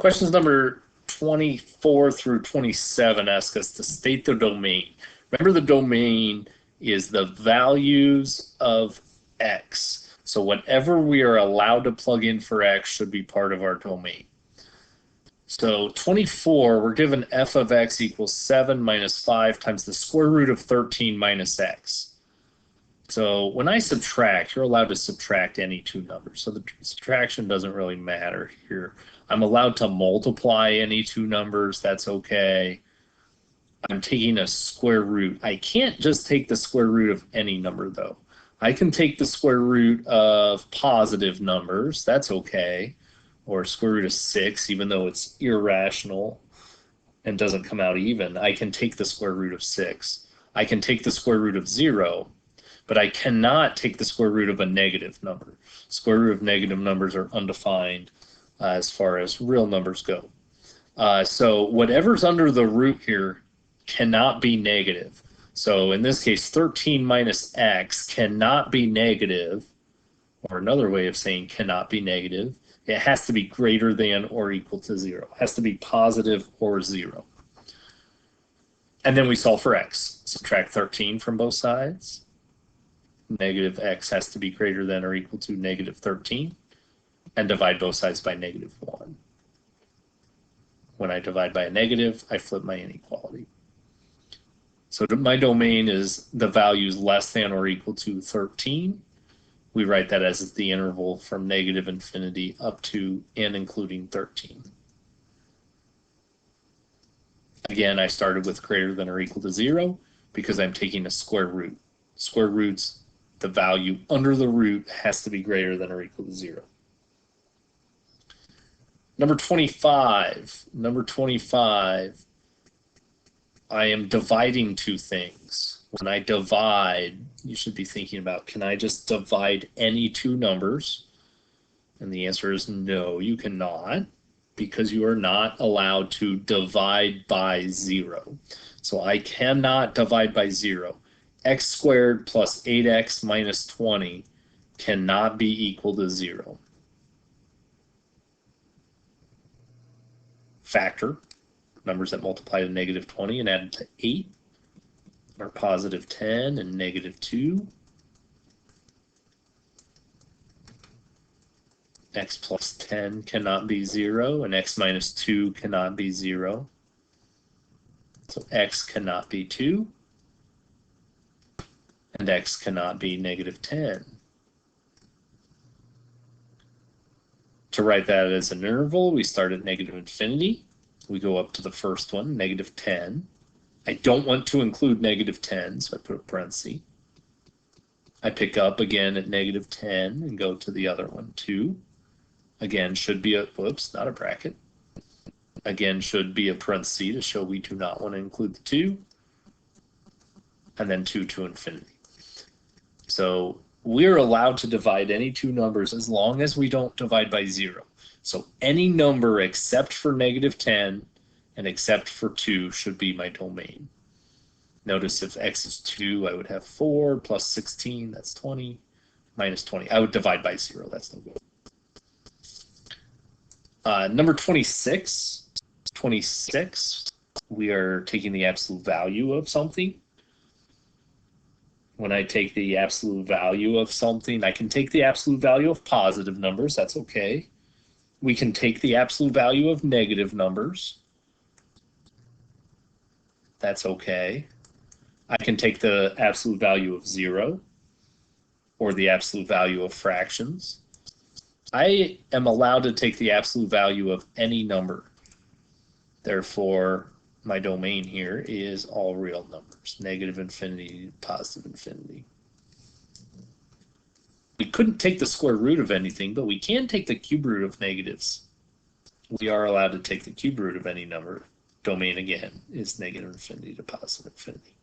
Questions number 24 through 27 ask us to state the domain. Remember, the domain is the values of x. So whatever we are allowed to plug in for x should be part of our domain. So 24, we're given f of x equals 7 minus 5 times the square root of 13 minus x. So when I subtract, you're allowed to subtract any two numbers. So the subtraction doesn't really matter here. I'm allowed to multiply any two numbers. That's okay. I'm taking a square root. I can't just take the square root of any number, though. I can take the square root of positive numbers. That's okay. Or square root of 6, even though it's irrational and doesn't come out even. I can take the square root of 6. I can take the square root of 0. But I cannot take the square root of a negative number. Square root of negative numbers are undefined as far as real numbers go. So whatever's under the root here cannot be negative. So in this case, 13 minus x cannot be negative, or another way of saying cannot be negative. It has to be greater than or equal to 0. It has to be positive or 0. And then we solve for x. Subtract 13 from both sides. Negative x has to be greater than or equal to negative 13, and divide both sides by negative 1. When I divide by a negative, I flip my inequality. So my domain is the values less than or equal to 13. We write that as the interval from negative infinity up to and including 13. Again, I started with greater than or equal to 0 because I'm taking a square root. Square roots, the value under the root has to be greater than or equal to 0. Number 25. Number 25. I am dividing two things. When I divide, you should be thinking about, can I just divide any two numbers? And the answer is no, you cannot, because you are not allowed to divide by 0. So I cannot divide by 0. X squared plus 8x minus 20 cannot be equal to 0. Factor, numbers that multiply to negative 20 and add to 8 are positive 10 and negative 2. X plus 10 cannot be 0, and x minus 2 cannot be 0. So x cannot be 2. And x cannot be negative 10. To write that as an interval, we start at negative infinity. We go up to the first one, negative 10. I don't want to include negative 10, so I put a parenthesis. I pick up again at negative 10 and go to the other one, 2. Again, should be a, whoops, not a bracket. Again, should be a parenthesis to show we do not want to include the 2. And then 2 to infinity. So we're allowed to divide any two numbers as long as we don't divide by 0. So any number except for negative 10 and except for 2 should be my domain. Notice if x is 2, I would have 4 plus 16, that's 20, minus 20. I would divide by 0, that's no good. Number 26. 26, we are taking the absolute value of something. When I take the absolute value of something, I can take the absolute value of positive numbers, that's okay. We can take the absolute value of negative numbers. That's okay. I can take the absolute value of 0 or the absolute value of fractions. I am allowed to take the absolute value of any number. Therefore, my domain here is all real numbers, negative infinity, positive infinity. We couldn't take the square root of anything, but we can take the cube root of negatives. We are allowed to take the cube root of any number. Domain, again, is negative infinity to positive infinity.